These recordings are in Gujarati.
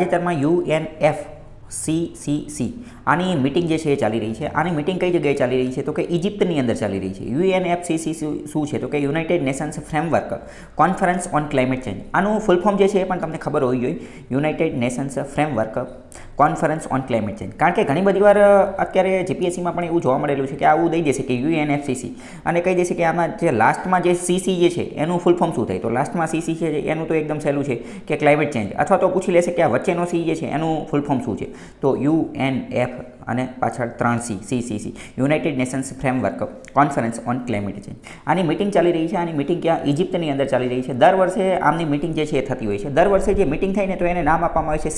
તાજેતરમાં UNFCCC આની મિટિંગ જે છે એ ચાલી રહી છે. આની મિટિંગ કઈ જગ્યાએ ચાલી રહી છે તો કે ઇજિપ્તની અંદર ચાલી રહી છે. UNFCCC શું છે તો કે United Nations framework conference on climate change. આનું ફૂલ ફોર્મ જે છે એ પણ તમને ખબર હોવી જોઈએ, United Nations framework conference on climate change. કારણ કે ઘણી બધી વાર અત્યારે જીપીએસસીમાં પણ એવું જોવા મળેલું છે કે આવું દઈ દેશે કે UNFCCC અને કહી દેશે કે આમાં જે લાસ્ટમાં જે CC જે છે એનું ફૂલ ફોર્મ શું થાય, તો લાસ્ટમાં CC છે એનું તો એકદમ સહેલું છે કે ક્લાઇમેટ ચેન્જ, અથવા તો પૂછી લેશે કે આ વચ્ચેનો C જે છે એનું ફૂલ ફોર્મ શું છે, તો UNF અને પાછળ 3C CCC United Nations framework conference on climate change. આની મિટિંગ ચાલી રહી છે. આની મિટિંગ ક્યાં ઇજિપ્તની અંદર ચાલી રહી છે. દર વર્ષે આમની મિટિંગ જે છે એ થતી હોય છે. દર વર્ષે જે મિટિંગ થાય ને તો એને નામ આપવામાં આવે છે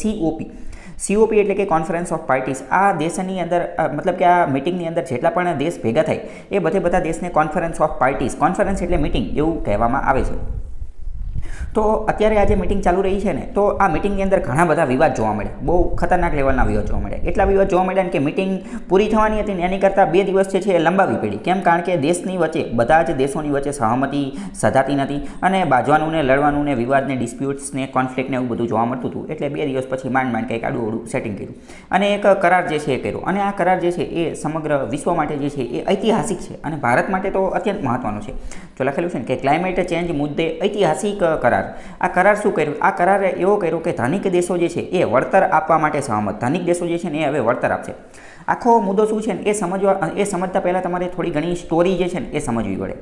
COP એટલે કે કોન્ફરન્સ ઓફ પાર્ટીઝ. આ દેશની અંદર મતલબ કે આ મિટિંગની અંદર જેટલા પણ દેશ ભેગા થાય એ બધા દેશને કોન્ફરન્સ ઓફ પાર્ટીઝ, કોન્ફરન્સ એટલે મિટિંગ એવું કહેવામાં આવે છે. તો અત્યારે આ જે મિટિંગ ચાલુ રહી છે ને, તો આ મિટિંગની અંદર ઘણા બધા વિવાદ જોવા મળ્યા, બહુ ખતરનાક લેવલના વિવાદ જોવા મળ્યા. એટલા વિવાદ જોવા મળ્યા કે મિટિંગ પૂરી થવાની હતી ને એની કરતાં 2 દિવસ છે એ લંબાવી પડી. કેમ? કારણ કે દેશની વચ્ચે, બધા જ દેશોની વચ્ચે સહમતિ સધાતી નથી અને બાજવાનું ને લડવાનું ને વિવાદને ડિસ્પ્યુટ્સને કોન્ફ્લિક્ટને એવું બધું જોવા મળતું હતું. એટલે 2 દિવસ પછી માંડ કંઈક આડું સેટિંગ કર્યું અને એક કરાર જે છે એ કર્યો. અને આ કરાર જે છે એ સમગ્ર વિશ્વ માટે જે છે એ ઐતિહાસિક છે અને ભારત માટે તો અત્યંત મહત્વનો છે. જો લખેલું છે ને કે ક્લાઇમેટ ચેન્જ મુદ્દે ઐતિહાસિક કરાર. આ કરાર શું કર્યું? આ કરારે એવો કર્યો કે ધનિક દેશો જે છે એ વળતર આપવા માટે સહમત. ધનિક દેશો જે છે ને એ હવે વળતર આપશે. આખો મુદ્દો શું છે ને એ સમજતા પહેલાં તમારે થોડી ઘણી સ્ટોરી જે છે ને એ સમજવી પડે.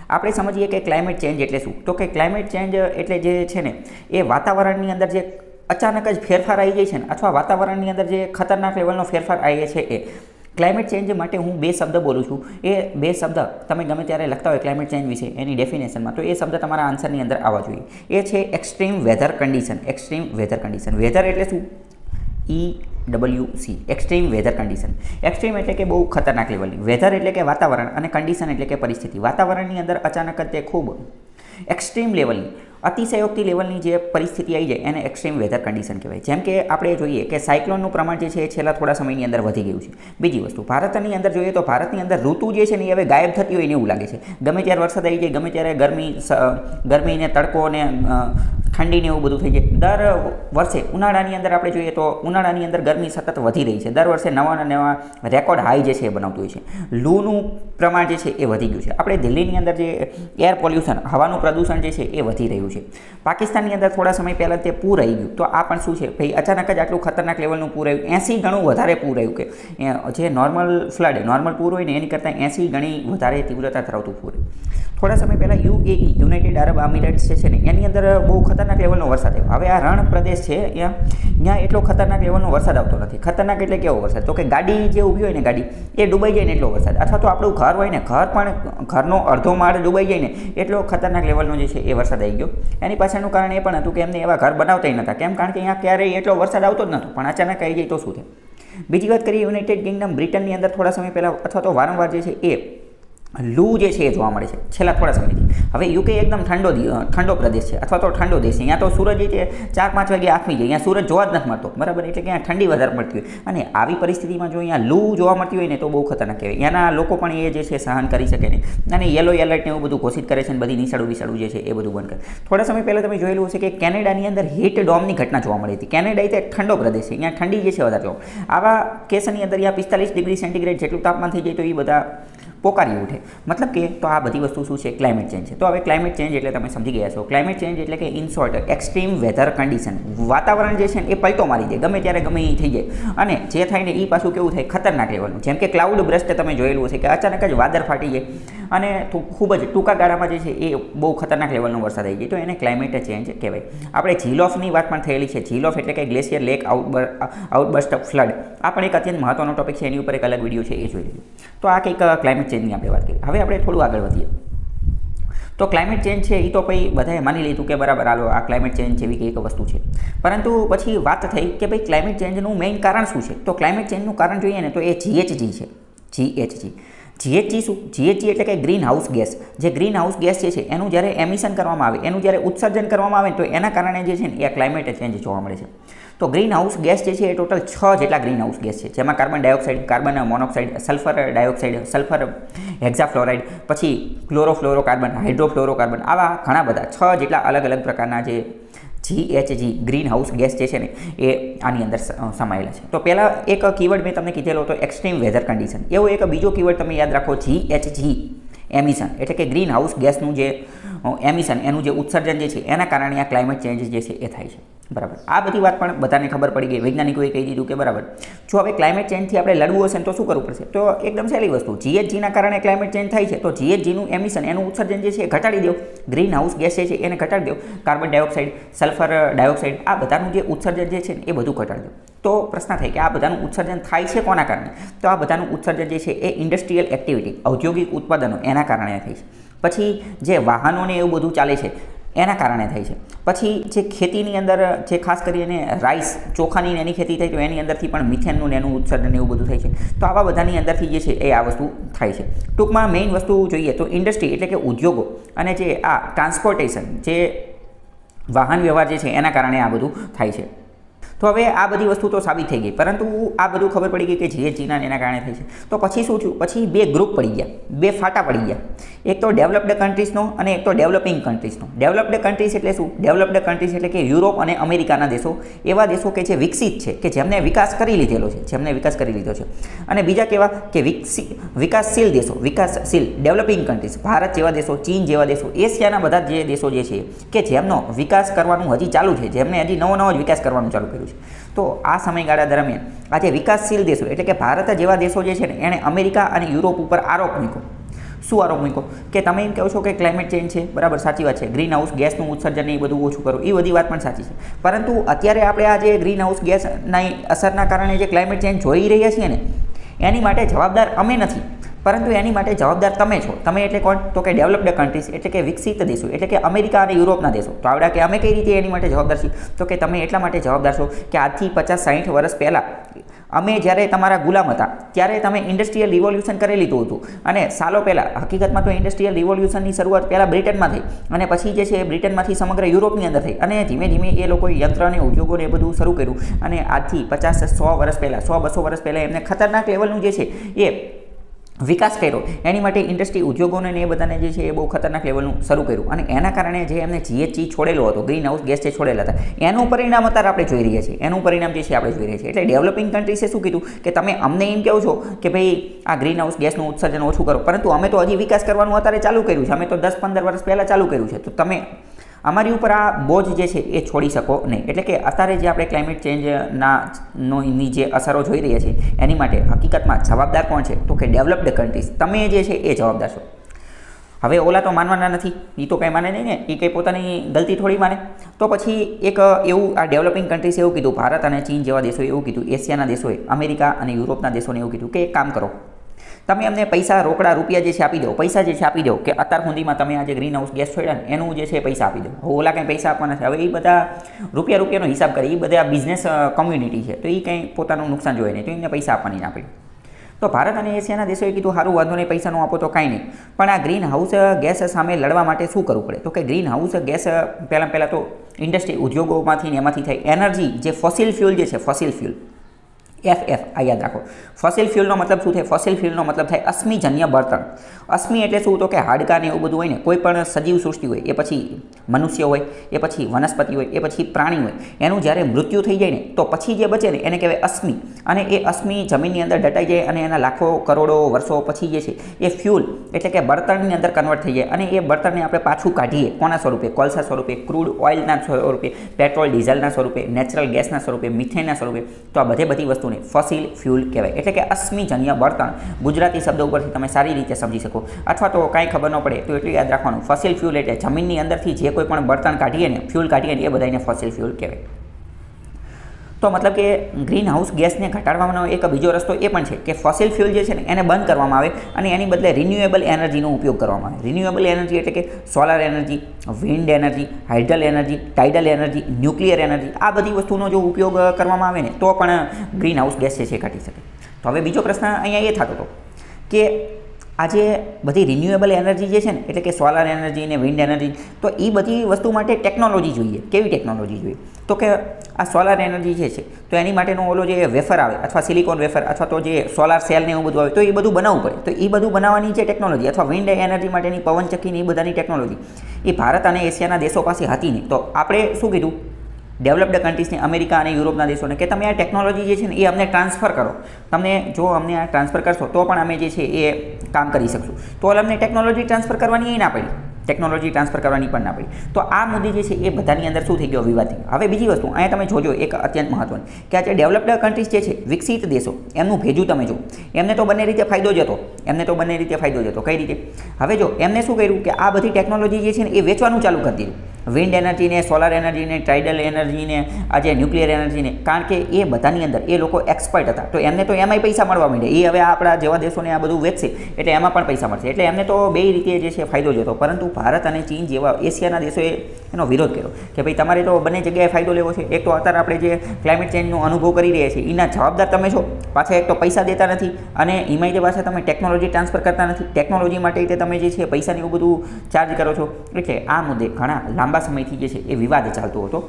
આપણે સમજીએ કે ક્લાઇમેટ ચેન્જ એટલે શું, તો કે ક્લાઇમેટ ચેન્જ એટલે જે છે ને એ વાતાવરણની અંદર જે અચાનક જ ફેરફાર આવી જાય છે ને, અથવા વાતાવરણની અંદર જે ખતરનાક લેવલનો ફેરફાર આવી છે એ ક્લાઇમેટ ચેન્જ માટે હું 2 શબ્દ બોલું છું. એ 2 શબ્દ તમે ગમે ત્યારે લખતા હોય ક્લાઇમેટ ચેન્જ વિશે એની ડેફિનેશનમાં, તો એ શબ્દ તમારા આન્સરની અંદર આવવા જોઈએ. એ છે extreme weather condition. Extreme weather condition. Weather એટલે શું? EWC extreme weather condition. Extreme એટલે કે બહુ ખતરનાક લેવલની, વેધર એટલે કે વાતાવરણ, અને કન્ડિશન એટલે કે પરિસ્થિતિ. વાતાવરણની અંદર અચાનક જ તે ખૂબ એક્સ્ટ્રીમ લેવલની, અતિશયોક્તિ લેવલની જે પરિસ્થિતિ આવી જાય એને એક્સ્ટ્રીમ વેધર કન્ડિશન કહેવાય. જેમ કે આપણે જોઈએ કે સાયક્લોનનું પ્રમાણ જે છે એ છેલ્લા થોડા સમયની અંદર વધી ગયું છે. બીજી વસ્તુ, ભારતની અંદર જોઈએ તો ભારતની અંદર ઋતુ જે છે ને એ હવે ગાયબ થતી હોય ને એવું લાગે છે. ગમે ત્યારે વરસાદ આવી જાય, ગમે ત્યારે ગરમી ને તડકો ને ઠંડીને એવું બધું થઈ જાય. દર વર્ષે ઉનાળાની અંદર આપણે જોઈએ તો ઉનાળાની અંદર ગરમી સતત વધી રહી છે. દર વર્ષે નવા રેકોર્ડ હાઈ જે છે એ બનાવતું હોય છે. લૂનું પ્રમાણ જે છે એ વધી ગયું છે. આપણે દિલ્હીની અંદર જે એર પોલ્યુશન, હવાનું પ્રદૂષણ જે છે એ વધી રહ્યું છે. પાકિસ્તાનની અંદર થોડા સમય પહેલાં તે પૂર આવી ગયું. તો આ પણ શું છે ભાઈ, અચાનક જ આટલું ખતરનાક લેવલનું પૂર આવ્યું. 80 ગણું વધારે પૂર આવ્યું, કે જે નોર્મલ પૂર હોય ને એની કરતાં 80 ગણી વધારે તીવ્રતા ધરાવતું પૂર. થોડા સમય પહેલાં UAE યુનાઇટેડ અરબ એમિરેટ્સ જે છે ને એની અંદર બહુ ખતરનાક લેવલનો વરસાદ આવ્યો. હવે આ રણ પ્રદેશ છે, ત્યાં એટલો ખતરનાક લેવલનો વરસાદ આવતો નથી. ખતરનાક એટલે કેવો વરસાદ? તો કે ગાડી જે ઊભી હોય ને, ગાડી એ ડૂબાઈ જાય ને એટલો વરસાદ. અથવા તો આપણું ઘર હોય ને, ઘર પણ ઘરનો અડધો માળ ડૂબાઈ જાય ને એટલો ખતરનાક લેવલનો જે છે એ વરસાદ આવી ગયો. એની પાછળનું કારણ એ પણ હતું કે એમને એવા ઘર બનાવતા નહોતા. કેમ? કારણ કે અહીંયા ક્યારેય એટલો વરસાદ આવતો જ નહોતો, પણ અચાનક આવી જાય તો શું થાય. બીજી વાત કરીએ યુનાઇટેડ કિંગડમ, બ્રિટનની અંદર થોડા સમય પહેલાં અથવા તો વારંવાર જે છે એ લૂ જે છે એ જોવા મળે છે છેલ્લા થોડા સમયથી. હવે યુકે એકદમ ઠંડો પ્રદેશ છે, અથવા તો ઠંડો દેશ છે. અહીંયા તો સૂરજ જે છે 4-5 વાગે આથમી જાય, અહીંયા સૂરજ જોવા જ નથી મળતો, બરાબર? એટલે કે અહીંયા ઠંડી વધારે પડતી હોય. અને આવી પરિસ્થિતિમાં જો અહીંયા લૂ જોવા મળતી હોય ને તો બહુ ખતરનાક કહેવાય. અહીંયાના લોકો પણ એ જે છે સહન કરી શકે નહીં, અને યલો એલર્ટ ને એવું બધું ઘોષિત કરે છે, અને બધી નિશાળું જે છે એ બધું બંધ કરે. થોડા સમય પહેલાં તમે જોયેલું હશે કે કેનેડાની અંદર હીટ ડોમની ઘટના જોવા મળી હતી. કેનેડા એ ઠંડો પ્રદેશ છે, અહીંયા ઠંડી જે છે વધારે જોવા. આવા કેસની અંદર અહીંયા 45 ડિગ્રી સેન્ટીગ્રેડ જેટલું તાપમાન થઈ જાય તો એ બધા પોકારી ઉઠે. મતલબ કે તો આ બધી વસ્તુ શું છે? ક્લાઇમેટ ચેન્જ છે. તો હવે ક્લાઇમેટ ચેન્જ એટલે તમે સમજી ગયા છો. ક્લાઇમેટ ચેન્જ એટલે કે in short extreme weather condition. વાતાવરણ જે છે ને એ પલટો મારી દે, ગમે ત્યારે ગમે એ થઈ જાય, અને જે થાય ને એ પાછું કેવું થાય? ખતરનાક લેવલનું. જેમ કે ક્લાઉડ બ્રસ્ટ તમે જોયેલું હશે કે અચાનક જ વાદળ ફાટી જાય અને ખૂબ જ ટૂંકા ગાળામાં જે છે એ બહુ ખતરનાક લેવલનો વરસાદ આવી જાય, તો એને ક્લાઇમેટ ચેન્જ કહેવાય. આપણે ઝીલ ઓફની વાત પણ થયેલી છે. ઝીલ ઓફ એટલે કે ગ્લેશિયર લેક આઉટબર્સ્ટ ઓફ ફ્લડ. આ પણ એક અત્યંત મહત્વનો ટોપિક છે, એની ઉપર એક અલગ વિડીયો છે, એ જોઈ લીધું. તો આ કંઈક ક્લાઇમેટ ચેન્જની આપણે વાત કરીએ. હવે આપણે થોડું આગળ વધીએ. તો ક્લાઇમેટ ચેન્જ છે એ તો ભાઈ બધાએ માની લીધું કે બરાબર, હાલો આ ક્લાઇમેટ ચેન્જ જેવી કંઈક વસ્તુ છે. પરંતુ પછી વાત થઈ કે ભાઈ ક્લાઇમેટ ચેન્જનું મેઇન કારણ શું છે? તો ક્લાઇમેટ ચેન્જનું કારણ જોઈએ ને તો એ GHG છે. GHG શું? GHG એટલે કે ગ્રીન હાઉસ ગેસ. જે ગ્રીન હાઉસ ગેસ જે છે એનું જ્યારે એમિશન કરવામાં આવે, એનું જ્યારે ઉત્સર્જન કરવામાં આવે તો એના કારણે જે છે ને એ ક્લાઇમેટ ચેન્જ જોવા મળે છે. તો ગ્રીન હાઉસ ગેસ જે છે એ ટોટલ 6 જેટલા ગ્રીન હાઉસ ગેસ છે, જેમાં carbon dioxide, carbon monoxide, sulphur dioxide, sulphur hexafluoride, પછી ક્લોરોફ્લોરોકાર્બન, હાઇડ્રોફ્લોરોકાર્બન, આવા ઘણા બધા 6 જેટલા અલગ અલગ પ્રકારના જે GHG ગ્રીન હાઉસ ગેસ જે છે ને એ આની અંદર સમાયેલા છે. તો પહેલાં એક કીવર્ડ મેં તમને કીધેલો હતો એક્સ્ટ્રીમ વેધર કન્ડિશન. એવો એક બીજો કીવર્ડ તમે યાદ રાખો GHG એમિશન, એટલે કે ગ્રીન હાઉસ ગેસનું જે એમિશન એનું જે ઉત્સર્જન જે છે એના કારણે આ ક્લાઇમેટ ચેન્જ જે છે એ થાય છે. બરાબર, આ બધી વાત પણ બધાને ખબર પડી ગઈ. વૈજ્ઞાનિકોએ કહી દીધું કે બરાબર, જો હવે ક્લાઇમેટ ચેન્જથી આપણે લડવું હશે તો શું કરવું પડશે? તો એકદમ સહેલી વસ્તુ, GHGના કારણે ક્લાઇમેટ ચેન્જ થાય છે તો GHGનું એમિશન એનું ઉત્સર્જન જે છે એ ઘટાડી દો. ગ્રીન હાઉસ ગેસ જે છે એને ઘટાડી દો. કાર્બન ડાયોક્સાઇડ, સલ્ફર ડાયોક્સાઇડ, આ બધાનું જે ઉત્સર્જન જે છે એ બધું ઘટાડી દો. તો પ્રશ્ન થાય કે આ બધાનું ઉત્સર્જન થાય છે કોના કારણે? તો આ બધાનું ઉત્સર્જન જે છે એ ઇન્ડસ્ટ્રીયલ એક્ટિવિટી, ઔદ્યોગિક ઉત્પાદનો એના કારણે થાય છે. પછી જે વાહનોને એવું બધું ચાલે છે એના કારણે થાય છે. પછી જે ખેતીની અંદર જે ખાસ કરીને રાઈસ, ચોખાની એની ખેતી થાય તો એની અંદરથી પણ મિથેનનું એનું ઉત્સર્જન એવું બધું થાય છે. તો આવા બધાની અંદરથી જે છે એ આ વસ્તુ થાય છે. ટૂંકમાં મેઇન વસ્તુ જોઈએ તો ઇન્ડસ્ટ્રી એટલે કે ઉદ્યોગો અને જે આ ટ્રાન્સપોર્ટેશન, જે વાહન વ્યવહાર જે છે એના કારણે આ બધું થાય છે. તો હવે આ બધી વસ્તુ તો સાબિત થઈ ગઈ, પરંતુ આ બધું ખબર પડી ગઈ કે GHGના એના કારણે થઈ છે. તો પછી શું થયું? પછી બે ગ્રુપ પડી ગયા, બે ફાટા પડી ગયા. એક તો ડેવલપ્ડ કન્ટ્રીઝનો અને એક તો ડેવલપિંગ કન્ટ્રીઝનો. ડેવલપ્ડ કન્ટ્રીઝ એટલે શું? ડેવલપ્ડ કન્ટ્રીઝ એટલે કે યુરોપ અને અમેરિકાના દેશો, એવા દેશો કે જે વિકસિત છે, કે જેમને વિકાસ કરી લીધેલો છે, જેમને વિકાસ કરી લીધો છે. અને બીજા કેવા કે વિકાસશીલ દેશો, વિકાસશીલ ડેવલપિંગ કન્ટ્રીઝ, ભારત જેવા દેશો, ચીન જેવા દેશો, એશિયાના બધા જે દેશો જે છે કે જેમનો વિકાસ કરવાનું હજી ચાલુ છે, જેમને હજી નવો જ વિકાસ કરવાનું ચાલુ કર્યું છે. તો આ સમયગાળા દરમિયાન આ જે વિકાસશીલ દેશો એટલે કે ભારત જેવા દેશો જે છે ને એણે અમેરિકા અને યુરોપ ઉપર આરોપ મૂક્યો. શું આરોપ મૂક્યો? કે તમે એમ કહો છો કે ક્લાઇમેટ ચેન્જ છે, બરાબર, સાચી વાત છે, ગ્રીન હાઉસ ગેસનું ઉત્સર્જન એ બધું ઓછું કરો, એ બધી વાત પણ સાચી છે. પરંતુ અત્યારે આપણે આ જે ગ્રીન હાઉસ ગેસના અસરના કારણે જે ક્લાઇમેટ ચેન્જ જોઈ રહ્યા છીએ ને એની માટે જવાબદાર અમે નથી, પરંતુ એની માટે જવાબદાર તમે છો. તમે એટલે કોણ? તો કે ડેવલપ્ડ કન્ટ્રીઝ એટલે કે વિકસિત દેશો, એટલે કે અમેરિકા અને યુરોપના દેશો. તો આવડા કે અમે કઈ રીતે એની માટે જવાબદાર છીએ? તો કે તમે એટલા માટે જવાબદાર છો કે આજથી 50-60 વર્ષ પહેલાં અમે જ્યારે તમારા ગુલામ હતા ત્યારે તમે ઇન્ડસ્ટ્રીયલ રિવોલ્યુશન કરી લીધું હતું. અને સાલો પહેલાં, હકીકતમાં તો ઇન્ડસ્ટ્રીયલ રિવોલ્યુશનની શરૂઆત પહેલાં બ્રિટનમાં થઈ અને પછી જે છે બ્રિટનમાંથી સમગ્ર યુરોપની અંદર થઈ અને ધીમે ધીમે એ લોકોએ યંત્ર અને ઉદ્યોગોને એ બધું શરૂ કર્યું. અને આજથી 50-100 વર્ષ પહેલાં, 100-200 વર્ષ પહેલાં એમને ખતરનાક લેવલનું જે છે એ વિકાસ કર્યો. એની માટે ઇન્ડસ્ટ્રી, ઉદ્યોગોને એ બધાને જે છે એ બહુ ખતરનાક લેવલનું શરૂ કર્યું. અને એના કારણે જે એમને GHG છોડેલો હતો, ગ્રીન હાઉસ ગેસ જે છોડેલા હતા, એનું પરિણામ અત્યારે આપણે જોઈ રહ્યા છીએ. એનું પરિણામ જે છે આપણે જોઈ રહ્યા છીએ. એટલે ડેવલપિંગ કન્ટ્રીઝે શું કીધું કે તમે અમને એમ કહો છો કે ભાઈ આ ગ્રીન હાઉસ ગેસનું ઉત્સર્જન ઓછું કરો, પરંતુ અમે તો હજી વિકાસ કરવાનું અત્યારે ચાલુ કર્યું છે, અમે તો 10-15 વર્ષ પહેલાં ચાલુ કર્યું છે, તો તમે અમારી ઉપર આ બોજ જે છે એ છોડી શકો નહીં. એટલે કે અત્યારે જે આપણે ક્લાઇમેટ ચેન્જની જે અસરો જોઈ રહ્યા છીએ એની માટે હકીકતમાં જવાબદાર કોણ છે? તો કે ડેવલપ્ડ કન્ટ્રીઝ, તમે જે છે એ જવાબદાર છો. હવે ઓલા તો માનવાના નથી, એ તો કંઈ માને નહીં ને, એ કંઈ પોતાની ગલતી થોડી માને. તો પછી એક એવું આ ડેવલપિંગ કન્ટ્રીઝે એવું કીધું, ભારત અને ચીન જેવા દેશોએ એવું કીધું, એશિયાના દેશોએ, અમેરિકા અને યુરોપના દેશોને એવું કીધું કે એક કામ કરો, તમે અમને પૈસા, રોકડા રૂપિયા જે છે આપી દો, પૈસા જે છે આપી દો, કે અત્યાર સુધીમાં તમે આ જે ગ્રીન હાઉસ ગેસ છોડ્યા ને એનું જે છે પૈસા આપી દો. ઓલા કંઈ પૈસા આપવાના છે. હવે એ બધા રૂપિયાનો હિસાબ કરે, એ બધા બિઝનેસ કમ્યુનિટી છે, તો એ કંઈ પોતાનું નુકસાન જોઈએ નહીં, તો એમને પૈસા આપવાની ના પડી. તો ભારત અને એશિયાના દેશોએ કીધું સારું, વાંધો નહીં, પૈસા ન આપો તો કાંઈ નહીં, પણ આ ગ્રીન હાઉસ ગેસ સામે લડવા માટે શું કરવું પડે? તો કે ગ્રીન હાઉસ ગેસ પહેલાં તો ઇન્ડસ્ટ્રી, ઉદ્યોગોમાંથી ને એમાંથી થાય એનર્જી, જે ફોસિલ ફ્યુલ જે છે, ફોસિલ ફ્યુલ, FF આ યાદ રાખો. ફોસિલ ફ્યુલનો મતલબ શું થાય? ફોસિલ ફ્યુલનો મતલબ થાય અશ્મિજન્ય બળતણ. અશ્મિ એટલે શું? તો કે હાડકાને એવું બધું હોય ને, કોઈ પણ સજીવ સૃષ્ટિ હોય, એ પછી મનુષ્ય હોય, એ પછી વનસ્પતિ હોય, એ પછી પ્રાણી હોય, એનું જ્યારે મૃત્યુ થઈ જાય ને તો પછી જે બચે ને એને કહેવાય અશ્મિ. અને એ અશ્મિ જમીનની અંદર દટાઈ જાય અને એના લાખો કરોડો વર્ષો પછી જે છે એ ફ્યુલ એટલે કે બળતણની અંદર કન્વર્ટ થઈ જાય. અને એ બળતણને આપણે પાછું કાઢીએ કોના સ્વરૂપે? કોલસા સ્વરૂપે, ક્રૂડ ઓઇલના સ્વરૂપે, પેટ્રોલ ડીઝલના સ્વરૂપે, નેચરલ ગેસના સ્વરૂપે, મિથેનના સ્વરૂપે. તો આ બધી વસ્તુ ફોસિલ ફ્યુલ કહેવાય. એટલે કે અશ્મિજન્ય બળતણ. ગુજરાતી શબ્દ ઉપરથી તમે સારી રીતે સમજી શકો, અથવા તો કાંઈ ખબર ન પડે તો એટલું યાદ રાખવાનું, ફોસિલ ફ્યુલ એટલે જમીનની અંદરથી જે કોઈ પણ બળતણ કાઢીએ ને, ફ્યુલ કાઢીએ ને, એ બધાને ફોસિલ ફ્યુલ કહેવાય. તો મતલબ કે ગ્રીન હાઉસ ગેસને ઘટાડવાનો એક બીજો રસ્તો એ પણ છે કે ફોસિલ ફ્યુલ જે છે ને એને બંધ કરવામાં આવે અને એની બદલે રિન્યુએબલ એનર્જીનો ઉપયોગ કરવામાં આવે. રિન્યુએબલ એનર્જી એટલે કે solar energy, wind energy, hydel energy, tidal energy, nuclear energy, આ બધી વસ્તુનો જો ઉપયોગ કરવામાં આવે ને તો પણ ગ્રીન હાઉસ ગેસ છે ઘટી શકે. તો હવે બીજો પ્રશ્ન અહીંયા એ થતો હતો કે આજે બધી રિન્યુએબલ એનર્જી જે છે ને, એટલે કે સોલાર એનર્જી ને વિન્ડ એનર્જી, તો એ બધી વસ્તુ માટે ટેકનોલોજી જોઈએ. કેવી ટેકનોલોજી જોઈએ? તો કે આ સોલાર એનર્જી જે છે તો એની માટેનો ઓલો જે વેફર આવે, અથવા સિલિકોન વેફર, અથવા તો જે સોલાર સેલ ને એવું બધું આવે, તો એ બધું બનાવવું પડે. તો એ બધું બનાવવાની જે ટેકનોલોજી, અથવા વિન્ડ એનર્જી માટેની પવનચક્કી ને એ બધાની ટેકનોલોજી એ ભારત અને એશિયાના દેશો પાસે હતી નહીં. તો આપણે શું કીધું ડેવલપ્ડ કન્ટ્રીઝને, અમેરિકા અને યુરોપના દેશોને કે તમે આ ટેકનોલોજી જે છે ને એ અમને ટ્રાન્સફર કરો. તમને જો અમને આ ટ્રાન્સફર કરશો તો પણ અમે જે છે એ કામ કરી શકશું. તો અમને ટેકનોલોજી ટ્રાન્સફર કરવાની એ ના પડી, ટેકનોલોજી ટ્રાન્સફર કરવાની પણ ના પડી. તો આ મુદ્દે જે છે એ બધાની અંદર શું થઈ ગયો, વિવાદ થઈ ગયો. હવે બીજી વસ્તુ અહીંયા તમે જોજો એક અત્યંત મહત્વની, કે આ જે ડેવલપ્ડ કન્ટ્રીઝ જે છે, વિકસિત દેશો, એમનું ભેજું તમે જો, એમને તો બંને રીતે ફાયદો જ હતો, કઈ રીતે? હવે જો એમને શું કર્યું કે આ બધી ટેકનોલોજી જે છે ને એ વેચવાનું ચાલુ કરી દીધું. વિન્ડ એનર્જીને, સોલાર એનર્જીને, ટાઇડલ એનર્જીને, આજે ન્યુક્લિયર એનર્જીને, કારણ કે એ બધાની અંદર એ લોકો એક્સપર્ટ હતા. તો એમને તો એમાંય પૈસા મળવા માંડ્યા. એ હવે આપણા જેવા દેશોને આ બધું વેચશે એટલે એમાં પણ પૈસા મળશે. એટલે એમને તો બે રીતે જે છે ફાયદો જ હતો. પરંતુ ભારત અને ચીન જેવા એશિયાના દેશોએ એનો વિરોધ કર્યો કે ભાઈ તમારે તો બંને જગ્યાએ ફાયદો લેવો છે. એક તો અત્યારે આપણે જે ક્લાઇમેટ ચેન્જનો અનુભવ કરી રહ્યા છીએ એના જવાબદાર તમે છો, પાછા એક તો પૈસા દેતા નથી અને એમાંય તે પાછા તમે ટેકનોલોજી ટ્રાન્સફર કરતા નથી. ટેકનોલોજી માટે તમે જે છે પૈસાની એવું બધું ચાર્જ કરો છો. એટલે આ મુદ્દે ઘણા લાંબા સમયથી જે છે એ વિવાદ ચાલતો હતો.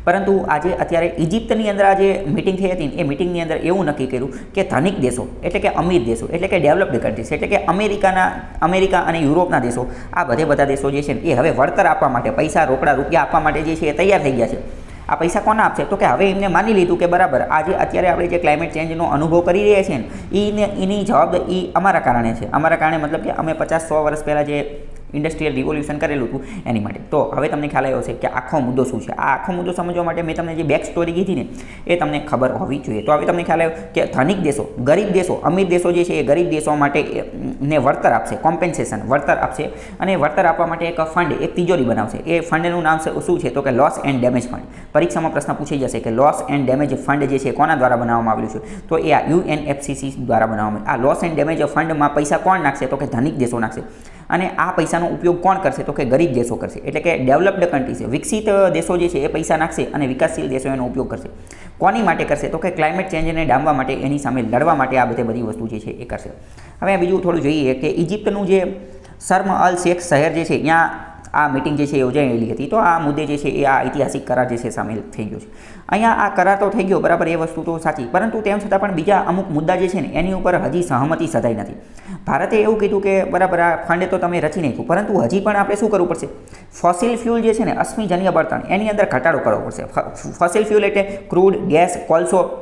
પરંતુ આજે અત્યારે ઇજિપ્તની અંદર આ જે મિટિંગ થઈ હતી એ મિટિંગની અંદર એવું નક્કી કર્યું કે ધનિક દેશો એટલે કે અમીર દેશો એટલે કે ડેવલપ્ડ કન્ટ્રીઝ એટલે કે અમેરિકા અને યુરોપના દેશો, આ બધા દેશો જે છે એ હવે વળતર આપવા માટે, પૈસા, રોકડા રૂપિયા આપવા માટે જે છે એ તૈયાર થઈ ગયા છે. આ પૈસા કોને આપશે? તો કે હવે એમને માની લીધું કે બરાબર આજે અત્યારે આપણે જે ક્લાઇમેટ ચેન્જનો અનુભવ કરી રહ્યા છીએ ને એની જવાબદારી અમારા કારણે છે. અમારા કારણે મતલબ કે અમે 50-100 વર્ષ પહેલાં જે ઇન્ડસ્ટ્રીયલ રિવોલ્યુશન કરેલું હતું એની માટે. તો હવે તમને ખ્યાલ આવ્યો હશે કે આખો મુદ્દો શું છે. આ આખો મુદ્દો સમજવા માટે મેં તમને જે બેક સ્ટોરી કીધી ને એ તમને ખબર હોવી જોઈએ. તો હવે તમને ખ્યાલ આવ્યો કે ધનિક દેશો, ગરીબ દેશો, અમીર દેશો જે છે એ ગરીબ દેશો માટે ને વળતર આપશે, કોમ્પેન્સેશન વળતર આપશે. અને વળતર આપવા માટે એક ફંડ, એક તિજોરી બનાવશે. એ ફંડનું નામ શું છે? તો કે લોસ એન્ડ ડેમેજ ફંડ. પરીક્ષામાં પ્રશ્ન પૂછાઈ જશે કે લોસ એન્ડ ડેમેજ ફંડ જે છે કોના દ્વારા બનાવવામાં આવેલું છે? તો એ આ UNFCCC દ્વારા બનાવવામાં. આ લોસ એન્ડ ડેમેજ ફંડમાં પૈસા કોણ નાખશે? તો કે ધનિક દેશો નાખશે. અને આ પૈસાનો ઉપયોગ કોણ કરશે? તો કે ગરીબ દેશો કરશે. એટલે કે ડેવલપ્ડ કન્ટ્રીઝ, વિકસિત દેશો જે છે એ પૈસા નાખશે અને વિકાસશીલ દેશો એનો ઉપયોગ કરશે. કોની માટે કરશે? તો કે ક્લાઇમેટ ચેન્જને ડામવા માટે, એની સામે લડવા માટે આ બધી વસ્તુ જે છે એ કરશે. હવે બીજું થોડું જોઈએ કે ઇજિપ્તનું જે શર્મ અલ શેખ શહેર જે છે ત્યાં આ મિટિંગ જે છે એ યોજાયેલી હતી. તો આ મુદ્દે જે છે એ આ ઐતિહાસિક કરાર જે છે સામેલ થઈ ગયો છે. અહીંયા આ કરાર તો થઈ ગયો બરાબર, એ વસ્તુ તો સાચી, પરંતુ તેમ છતાં પણ બીજા અમુક મુદ્દા જે છે ને એની ઉપર હજી સહમતિ સધાઈ નથી. ભારતે એવું કીધું કે બરાબર આ ફંડ તો તમે રચી નાખ્યું, પરંતુ હજી પણ આપણે શું કરવું પડશે? ફોસિલ ફ્યુલ જે છે ને, અશ્મિજન્ય બળતણ, એની અંદર ઘટાડો કરવો પડશે. ફોસિલ ફ્યુલ એટલે ક્રૂડ, ગેસ, કોલસો,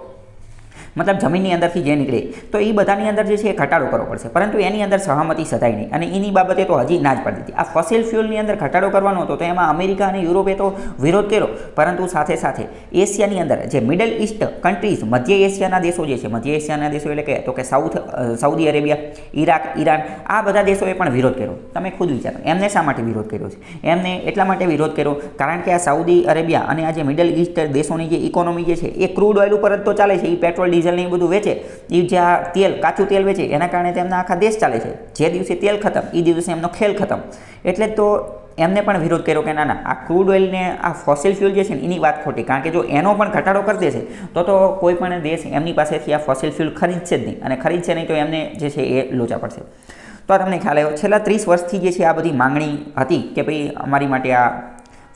મતલબ જમીનની અંદરથી જે નીકળે તો એ બધાની અંદર જે છે એ ઘટાડો કરવો પડશે. પરંતુ એની અંદર સહમતિ સધાઈ નહીં અને એની બાબતે તો હજી ના જ પડી હતી. આ ફોસિલ ફ્યુલની અંદર ઘટાડો કરવાનો હતો તો એમાં અમેરિકા અને યુરોપે તો વિરોધ કર્યો, પરંતુ સાથે સાથે એશિયાની અંદર જે મિડલ ઇસ્ટ કન્ટ્રીઝ, મધ્ય એશિયાના દેશો જે છે, મધ્ય એશિયાના દેશો એટલે કે તો કે સાઉદી અરેબિયા, ઈરાક, ઈરાન, આ બધા દેશોએ પણ વિરોધ કર્યો. તમે ખુદ વિચારો એમને શા માટે વિરોધ કર્યો છે? એમને એટલા માટે વિરોધ કર્યો કારણ કે આ સાઉદી અરેબિયા અને આ જે મિડલ ઇસ્ટ દેશોની જે ઇકોનોમી જે છે એ ક્રૂડ ઓઇલ ઉપર જ તો ચાલે છે. એ પેટ્રોલ, ડીઝલ ને એ બધું વેચે, એ જે આ તેલ, કાચું તેલ વેચે, એના કારણે તેમના આખા દેશ ચાલે છે. જે દિવસે તેલ ખતમ એ દિવસે એમનો ખેલ ખતમ. એટલે તો એમને પણ વિરોધ કર્યો કે ના આ ક્રૂડ ઓઇલને, આ ફોસિલ ફ્યુલ જે છે ને એની વાત ખોટી, કારણ કે જો એનો પણ ઘટાડો કરી દેશે તો કોઈ પણ દેશ એમની પાસેથી આ ફોસિલ ફ્યુલ ખરીદશે જ નહીં, અને ખરીદશે નહીં તો એમને જે છે એ લોચા પડશે. તો તમને ખ્યાલ આવ્યો છેલ્લા 30 વર્ષથી જે છે આ બધી માંગણી હતી કે ભાઈ અમારી માટે આ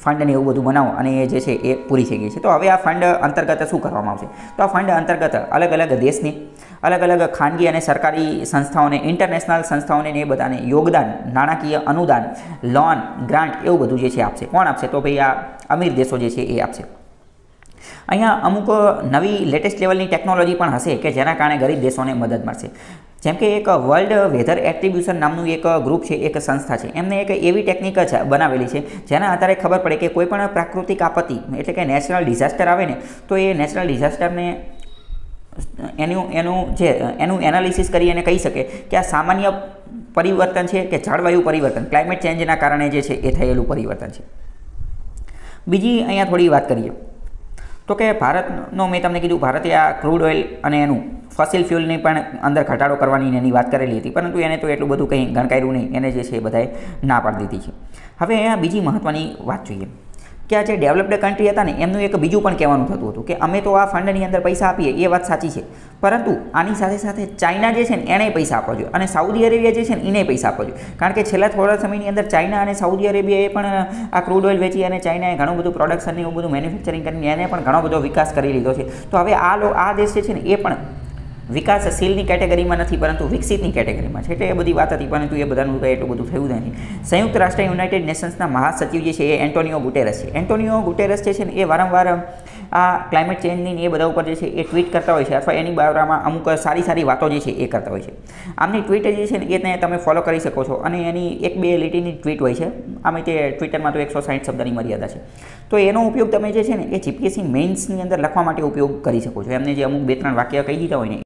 ફંડને એવું બધું બનાવો, અને એ જે છે એ પૂરી થઈ ગઈ છે. તો હવે આ ફંડ અંતર્ગત શું કરવામાં આવશે? તો આ ફંડ અંતર્ગત અલગ અલગ દેશની અલગ અલગ ખાનગી અને સરકારી સંસ્થાઓને, ઇન્ટરનેશનલ સંસ્થાઓને એ બધાને યોગદાન, નાણાકીય અનુદાન, લોન, ગ્રાન્ટ એવું બધું જે છે આપશે. કોણ આપશે? તો ભાઈ આ અમીર દેશો જે છે એ આપશે. અહીંયા અમુક નવી લેટેસ્ટ લેવલની ટેકનોલોજી પણ હશે કે જેના કારણે ગરીબ દેશોને મદદ મળશે. જેમ કે એક વર્લ્ડ વેધર એટ્રીબ્યુશન નામનું એક ગ્રુપ છે, એક સંસ્થા છે, એમને એક એવી ટેકનિક બનાવેલી છે જેના આધારે ખબર પડે કે કોઈ પણ પ્રાકૃતિક આપત્તિ એટલે કે નેચરલ ડિઝાસ્ટર આવે ને તો એ નેચરલ ડિઝાસ્ટરને એનું એનાલિસિસ કરી અને કહી શકે કે આ સામાન્ય પરિવર્તન છે કે જળવાયુ પરિવર્તન, ક્લાઇમેટ ચેન્જના કારણે જે છે એ થયેલું પરિવર્તન છે. બીજી અહીંયા થોડી વાત કરીએ તો કે ભારતનો મેં તમને કીધું, ભારતે આ ક્રૂડ ઓઇલ અને એનું ફોસિલ ફ્યુલની પણ અંદર ઘટાડો કરવાની એની વાત કરેલી હતી, પરંતુ એને તો એટલું બધું કંઈ ગણકાર્યું નહીં, એને જે છે એ બધાએ ના પાડી દીધી છે. હવે અહીંયા બીજી મહત્ત્વની વાત જોઈએ કે આ જે ડેવલપ્ડ કન્ટ્રી હતા ને એમનું એક બીજું પણ કહેવાનું થતું હતું કે અમે તો આ ફંડની અંદર પૈસા આપીએ, એ વાત સાચી છે, પરંતુ આની સાથે સાથે ચાઇના જે છે ને એને પૈસા આપવા જોઈએ અને સાઉદી અરેબિયા જે છે ને એને પૈસા આપવા જોઈએ. કારણ કે છેલ્લા થોડા સમયની અંદર ચાઇના અને સાઉદી અરેબિયાએ પણ આ ક્રૂડ ઓઇલ વેચી અને ચાઇનાએ ઘણું બધું પ્રોડક્શન એવું બધું મેન્યુફેક્ચરિંગ કરીને એને પણ ઘણો બધો વિકાસ કરી લીધો છે. તો હવે આ દેશ જે છે ને એ પણ વિકાસશીલની કેટેગરીમાં નથી પરંતુ વિકસિતની કેટેગરીમાં છે. એટલે એ બધી વાત હતી, પરંતુ એ બધાનું કંઈ એટલું બધું થયું નથી. સંયુક્ત રાષ્ટ્ર યુનાઇટેડ નેશન્સના મહાસચિવ જે છે એ એન્ટોનિયો ગુટેરસ છે. એન્ટોનિયો ગુટેરસ જે છે ને એ વારંવાર આ ક્લાઇમેટ ચેન્જની એ બધા ઉપર જે છે એ ટ્વીટ કરતા હોય છે, અથવા એની બારામાં અમુક સારી વાતો જે છે એ કરતા હોય છે. આમની ટ્વીટ જે છે ને એ તમે ફોલો કરી શકો છો, અને એની 1-2 લીટીની ટ્વીટ હોય છે. આમે તે ટ્વિટરમાં તો 160 શબ્દની મર્યાદા છે. તો એનો ઉપયોગ તમે જે છે ને એ જીપીએસસી મેઇન્સની અંદર લખવા માટે ઉપયોગ કરી શકો છો. એમને જે અમુક 2-3 વાક્ય કહી દીધા હોય ને